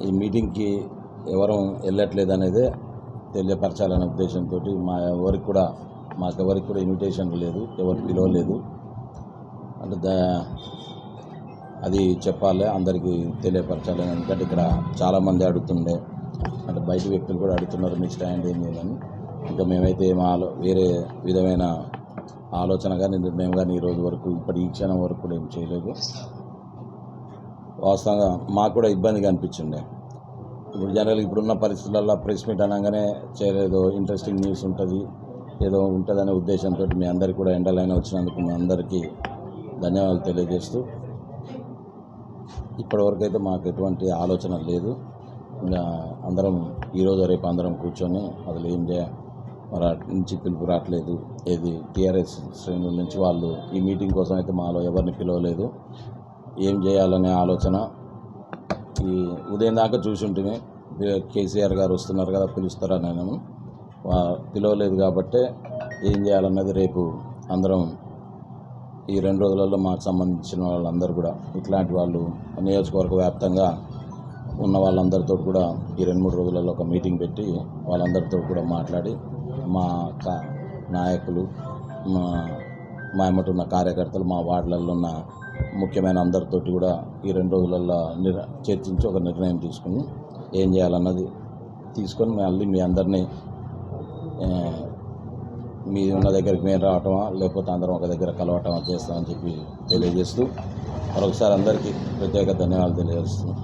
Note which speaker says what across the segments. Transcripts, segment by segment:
Speaker 1: ఈ మీటింగ్కి ఎవరు వెళ్ళట్లేదు అనేది తెలియపరచాలనే ఉద్దేశంతో మాకెవరికి కూడా ఇన్విటేషన్ లేదు, ఎవరు పిలవలేదు. అంటే అది చెప్పాలి, అందరికీ తెలియపరచాలని. ఎందుకంటే ఇక్కడ చాలామంది అడుగుతుండే, అంటే బయట వ్యక్తులు కూడా అడుగుతున్నారు మీ స్టాండ్ ఏంటి అని. ఇంకా మేమైతే వేరే విధమైన ఆలోచన కానీ నిర్ణయం కానీ ఈరోజు వరకు ఈ క్షణం వరకు కూడా ఏం చేయలేదు. వాస్తవంగా మాకు కూడా ఇబ్బందిగా అనిపించిండే. ఇప్పుడు జనరల్గా ఇప్పుడున్న పరిస్థితులలో ప్రెస్ మీట్ అనగానే చేయలేదు, ఇంట్రెస్టింగ్ న్యూస్ ఉంటుంది, ఏదో ఉంటుందనే ఉద్దేశంతో మీ అందరికీ కూడా ఎండలైన వచ్చినందుకు మీ అందరికీ ధన్యవాదాలు తెలియజేస్తూ, ఇప్పటివరకు అయితే మాకు ఎటువంటి ఆలోచన లేదు. ఇంకా అందరం ఈరోజు రేపు అందరం కూర్చొని అసలు ఏం మరి నుంచి పిలుపు రావట్లేదు. ఏది టీఆర్ఎస్ శ్రేణుల నుంచి వాళ్ళు ఈ మీటింగ్ కోసం అయితే మాలో ఎవరిని పిలవలేదు. ఏం చేయాలనే ఆలోచన ఈ ఉదయం దాకా చూసి ఉంటుంది. కేసీఆర్ గారు వస్తున్నారు కదా, పిలుస్తారని నేను పిలవలేదు. కాబట్టి ఏం చేయాలన్నది రేపు అందరం ఈ 2 రోజులలో మాకు సంబంధించిన వాళ్ళందరూ కూడా, ఇట్లాంటి వాళ్ళు నియోజకవర్గ వ్యాప్తంగా ఉన్న వాళ్ళందరితో కూడా ఈ 2-3 రోజులలో ఒక మీటింగ్ పెట్టి వాళ్ళందరితో కూడా మాట్లాడి, మా నాయకులు, మా ఎమ్మటి ఉన్న కార్యకర్తలు, మా వార్డులలో ఉన్న ముఖ్యమైన అందరితోటి కూడా ఈ 2 రోజులలో చర్చించి ఒక నిర్ణయం తీసుకుని ఏం చేయాలన్నది తీసుకొని మళ్ళీ మీ అందరినీ మీ ఉన్న దగ్గరికి మేము రావటమా లేకపోతే అందరం ఒక దగ్గర కలవటమా చేస్తామని చెప్పి తెలియజేస్తూ మరొకసారి అందరికీ ప్రత్యేక ధన్యవాదాలు తెలియజేస్తున్నాం.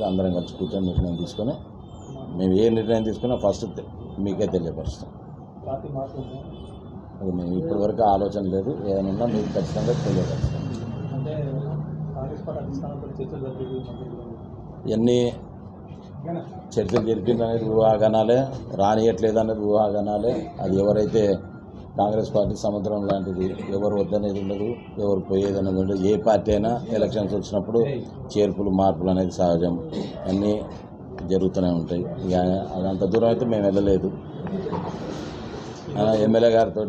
Speaker 1: అందరం కలిసి కూర్చొని నిర్ణయం తీసుకొని మేము ఏ నిర్ణయం తీసుకున్నా ఫస్ట్ మీకే తెలియపరుస్తాం. అది మేము ఇప్పటివరకు ఆలోచన లేదు, ఏదైనా మీకు ఖచ్చితంగా తెలియపరుస్తాం. ఇవన్నీ చర్చలు జరిపిందనేది ఊహాగానాలే, రానియట్లేదు అనేది ఊహాగానాలే. అది ఎవరైతే కాంగ్రెస్ పార్టీ సముద్రం లాంటిది, ఎవరు వద్దనేది ఉండదు, ఎవరు పోయేది అనేది ఉండదు. ఏ పార్టీ అయినా ఎలక్షన్స్ వచ్చినప్పుడు చేర్పులు మార్పులు అనేది సహజం, అన్నీ జరుగుతూనే ఉంటాయి. ఇక అదంత దూరం అయితే మేము వెళ్ళలేదు. ఎమ్మెల్యే గారితో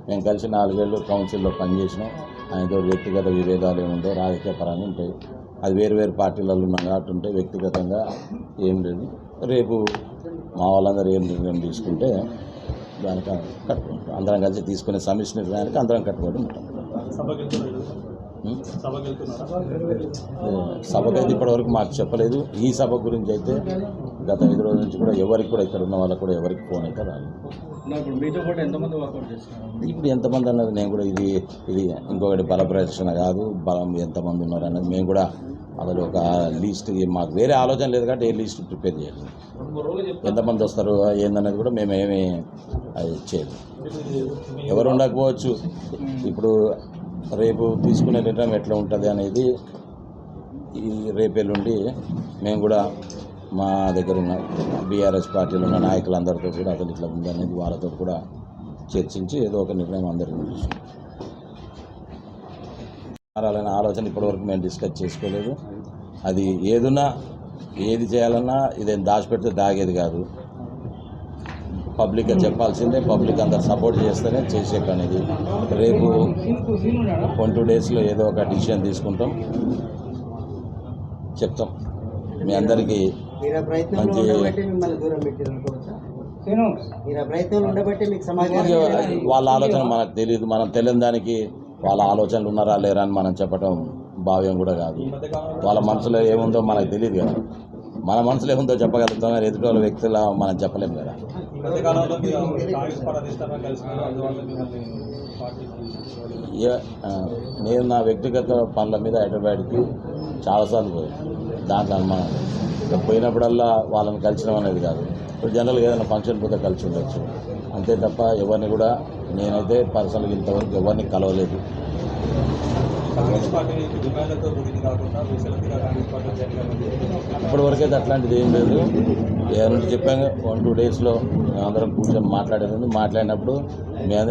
Speaker 1: మేము కలిసి 4 ఏళ్ళు కౌన్సిల్లో పనిచేసినాం. ఆయనతో వ్యక్తిగత విభేదాలు ఏముంటాయి, రాజకీయ పరాన్ని ఉంటాయి. అది వేరు పార్టీలలో ఉన్నాం కాబట్టి ఉంటే, వ్యక్తిగతంగా ఏం లేదు. రేపు మా వాళ్ళందరూ ఏం నిర్ణయం తీసుకుంటే దానికి కట్టుకుంటాం. అందరం కలిసి తీసుకునే సమిష్టి నిర్ణయానికి అందరం కట్టుబడి ఉంటాం. సభకైతే ఇప్పటివరకు మాకు చెప్పలేదు. ఈ సభ గురించి అయితే గత 5 రోజుల నుంచి కూడా ఎవరికి కూడా ఇక్కడ ఉన్న వాళ్ళకు కూడా ఎవరికి ఫోన్ అయితే రాలేదు. ఇప్పుడు ఎంతమంది అన్నది నేను కూడా ఇది ఇంకొకటి బల ప్రదర్శన కాదు, బలం ఎంతమంది ఉన్నారు అన్నది మేము కూడా అసలు ఒక లిస్ట్, మాకు వేరే ఆలోచన లేదు కాబట్టి ఏ లిస్ట్ ప్రిపేర్ చేయాలి, ఎంతమంది వస్తారు ఏందన్నది కూడా మేమేమి అది చేయదు. ఎవరు ఉండకపోవచ్చు. ఇప్పుడు రేపు తీసుకునే నిర్ణయం ఎట్లా ఉంటుంది అనేది ఈ రేపెల్లుండి మేము కూడా మా దగ్గర ఉన్న బీఆర్ఎస్ పార్టీలో ఉన్న నాయకులందరితో కూడా అసలు ఇట్లా ఉందనేది వాళ్ళతో కూడా చర్చించి ఏదో ఒక నిర్ణయం అందరికీ తీసుకుంటాం. మారాలనే ఆలోచన ఇప్పటివరకు మేము డిస్కస్ చేసుకోలేదు. అది ఏది చేయాలన్నా ఇదేం దాచిపెడితే దాగేది కాదు, పబ్లిక్గా చెప్పాల్సిందే. పబ్లిక్ అందరు సపోర్ట్ చేస్తేనే చేసే పని ఇది. రేపు 1-2 డేస్లో ఏదో ఒక డిసిషన్ తీసుకుంటాం, చెప్తాం మీ అందరికీ. మంచి వాళ్ళ ఆలోచన మనకు తెలియదు, మనం తెలియని దానికి వాళ్ళ ఆలోచనలు ఉన్నారా లేరా అని మనం చెప్పడం భావ్యం కూడా కాదు. వాళ్ళ మనసులో ఏముందో మనకు తెలియదు కదా, మన మనసులో ఏముందో చెప్పగలుగుతాం, ఎదుటి వాళ్ళ వ్యక్తుల మనం చెప్పలేము కదా. నేను నా వ్యక్తిగత పనుల మీద హైదరాబాద్కి చాలాసార్లు పోయాను. దాంట్లో అనుమానం పోయినప్పుడల్లా వాళ్ళని కలిసినాం అనేది కాదు. ఇప్పుడు జనరల్గా ఏదైనా ఫంక్షన్ పోతే కలిసి ఉండొచ్చు అంతే తప్ప ఎవరిని కూడా నేనైతే పర్సనల్గా ఇంతవరకు ఎవరిని కలవలేదు. ఇప్పటివరకైతే అట్లాంటిది ఏం లేదు. ఏమంటే చెప్పాను 1-2 డేస్లో అందరం కూర్చొని మాట్లాడినప్పుడు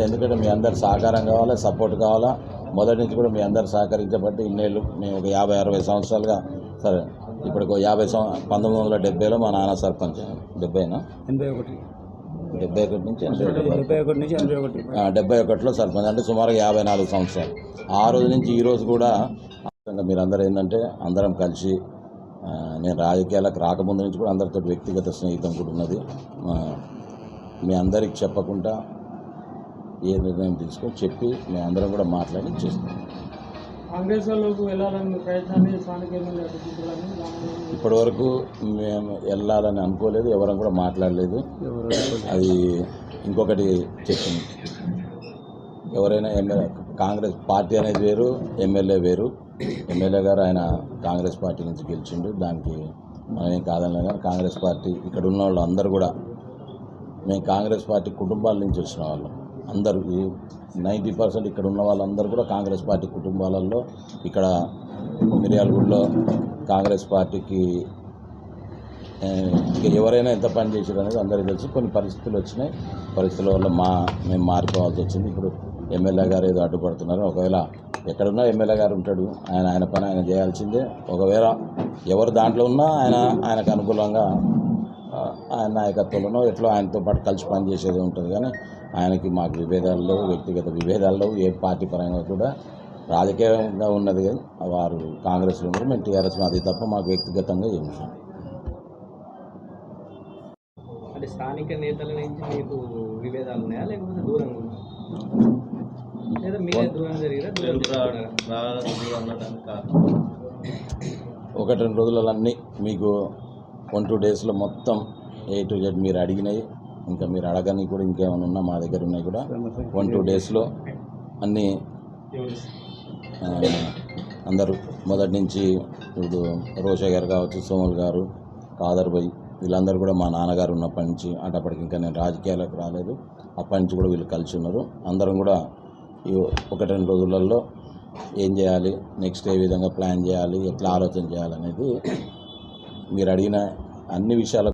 Speaker 1: ఎందుకంటే మీ అందరు సహకారం కావాలా, సపోర్ట్ కావాలా. మొదటి నుంచి కూడా మీ అందరు సహకరించబట్టి ఇన్నేళ్ళు మేము ఒక 50-60 సంవత్సరాలుగా, సరే ఇప్పుడు 1970లో మా నాన్న సర్పంచ్, 71 నుంచి 71లో సర్పంచ్, అంటే సుమారుగా 54 సంవత్సరాలు. ఆ రోజు నుంచి ఈ రోజు కూడా మీరందరూ ఏంటంటే అందరం కలిసి నేను రాజకీయాలకు రాకముందు నుంచి కూడా అందరితో వ్యక్తిగత స్నేహితం కూడా ఉన్నది. మీ అందరికి చెప్పకుండా ఏ నిర్ణయం తీసుకొని చెప్పి మేము అందరం కూడా మాట్లాడి చేస్తాం.
Speaker 2: కాంగ్రెస్ వాళ్ళకు వెళ్ళాలని ప్రయత్నాన్ని స్థానిక ఎమ్మెల్యే అడ్డుకుంటారని
Speaker 1: ఇప్పటివరకు మేము వెళ్ళాలని అనుకోలేదు, ఎవరం కూడా మాట్లాడలేదు. అది ఇంకొకటి చెప్పింది, ఎవరైనా ఎమ్మెల్యే కాంగ్రెస్ పార్టీ అనేది వేరు, ఎమ్మెల్యే వేరు. ఎమ్మెల్యే గారు ఆయన కాంగ్రెస్ పార్టీ నుంచి గెలిచిండు, దానికి మనం ఏం కాదన్నా కానీ కాంగ్రెస్ పార్టీ ఇక్కడ ఉన్న వాళ్ళు అందరూ కూడా మేము కాంగ్రెస్ పార్టీ కుటుంబాల నుంచి వచ్చిన వాళ్ళం అందరూ 90% ఇక్కడ ఉన్న వాళ్ళందరూ కూడా కాంగ్రెస్ పార్టీ కుటుంబాలలో ఇక్కడ మిర్యాలగూడలో కాంగ్రెస్ పార్టీకి ఎవరైనా ఎంత పని చేశారు అనేది అందరికీ తెలుసు. కొన్ని పరిస్థితులు వచ్చినాయి, పరిస్థితుల వల్ల మేము మారిపోవాల్సి వచ్చింది. ఇప్పుడు ఎమ్మెల్యే గారు ఏదో అడ్డుపడుతున్నారు. ఒకవేళ ఎక్కడున్నా ఎమ్మెల్యే గారు ఉంటాడు, ఆయన పని ఆయన చేయాల్సిందే. ఒకవేళ ఎవరు దాంట్లో ఉన్నా ఆయనకు అనుకూలంగా ఆయన నాయకత్వంలోనో ఎట్లా ఆయనతో పాటు కలిసి పనిచేసేది ఉంటుంది. కానీ ఆయనకి మాకు విభేదాల్లో, వ్యక్తిగత విభేదాల్లో ఏ పార్టీ పరంగా కూడా రాజకీయంగా ఉన్నది. కానీ వారు కాంగ్రెస్లో ఉన్నారు, మేము టీఆర్ఎస్. అది తప్ప మాకు వ్యక్తిగతంగా ఏం విషయం.
Speaker 3: అంటే స్థానిక నేతల నుంచి మీకు విభేదాలు ఉన్నాయా, లేకపోతే దూరంగా ఉన్నాయా, లేదా మీరే దూరం జరిగినా
Speaker 1: ఒకటి రెండు రోజులన్నీ మీకు 1-2 డేస్లో మొత్తం A to Z మీరు అడిగినాయి, ఇంకా మీరు అడగని కూడా ఇంకేమైనా ఉన్నా మా దగ్గర ఉన్నాయి కూడా 1-2 డేస్లో అన్నీ అందరూ మొదటి నుంచి ఇప్పుడు రోషా గారు కావచ్చు, సోముల్ గారు, కాదర్ భాయ్, వీళ్ళందరూ కూడా మా నాన్నగారు ఉన్నప్పటి నుంచి అటప్పటికి ఇంకా నేను రాజకీయాలకు రాలేదు, అప్పటి నుంచి కూడా వీళ్ళు కలిసి ఉన్నారు. అందరం కూడా ఈ 1-2 రోజులలో ఏం చేయాలి, నెక్స్ట్ ఏ విధంగా ప్లాన్ చేయాలి, ఎట్లా ఆలోచన చేయాలనేది మీరు అడిగిన అన్ని విషయాలకు